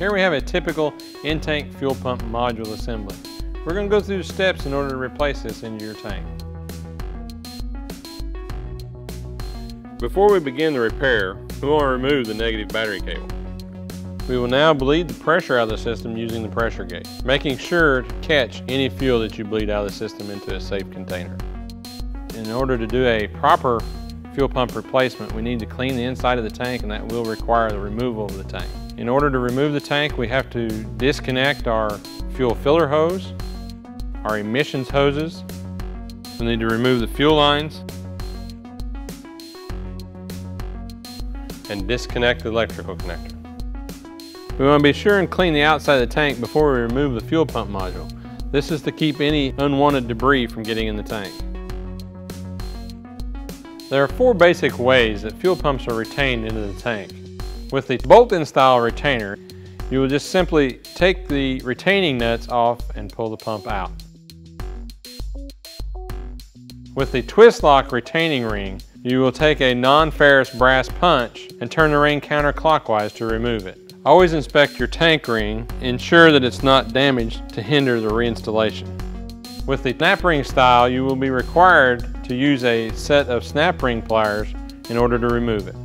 Here we have a typical in-tank fuel pump module assembly. We're going to go through the steps in order to replace this into your tank. Before we begin the repair, we want to remove the negative battery cable. We will now bleed the pressure out of the system using the pressure gauge, making sure to catch any fuel that you bleed out of the system into a safe container. In order to do a proper fuel pump replacement, we need to clean the inside of the tank, and that will require the removal of the tank. In order to remove the tank, we have to disconnect our fuel filler hose, our emissions hoses. We need to remove the fuel lines and disconnect the electrical connector. We want to be sure and clean the outside of the tank before we remove the fuel pump module. This is to keep any unwanted debris from getting in the tank. There are 4 basic ways that fuel pumps are retained into the tank. With the bolt-in style retainer, you will just simply take the retaining nuts off and pull the pump out. With the twist lock retaining ring, you will take a non-ferrous brass punch and turn the ring counterclockwise to remove it. Always inspect your tank ring, ensure that it's not damaged to hinder the reinstallation. With the snap ring style, you will be required to use a set of snap ring pliers in order to remove it.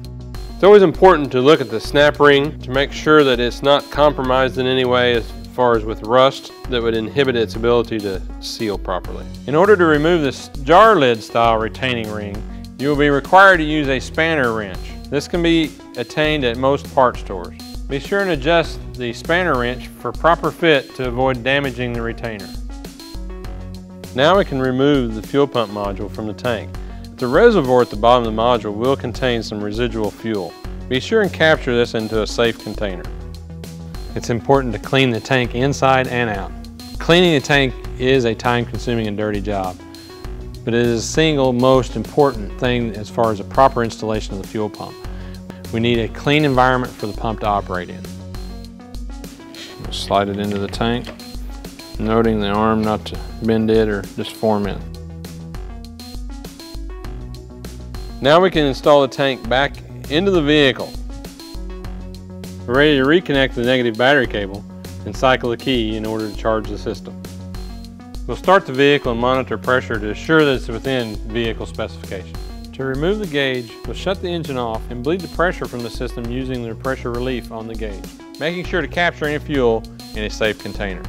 It's always important to look at the snap ring to make sure that it's not compromised in any way as far as with rust that would inhibit its ability to seal properly. In order to remove this jar lid style retaining ring, you will be required to use a spanner wrench. This can be attained at most part stores. Be sure and adjust the spanner wrench for proper fit to avoid damaging the retainer. Now we can remove the fuel pump module from the tank. The reservoir at the bottom of the module will contain some residual fuel. Be sure and capture this into a safe container. It's important to clean the tank inside and out. Cleaning the tank is a time-consuming and dirty job, but it is the single most important thing as far as a proper installation of the fuel pump. We need a clean environment for the pump to operate in. Just slide it into the tank, noting the arm not to bend it or just form in. Now we can install the tank back into the vehicle. We're ready to reconnect the negative battery cable and cycle the key in order to charge the system. We'll start the vehicle and monitor pressure to assure that it's within vehicle specifications. To remove the gauge, we'll shut the engine off and bleed the pressure from the system using the pressure relief on the gauge, making sure to capture any fuel in a safe container.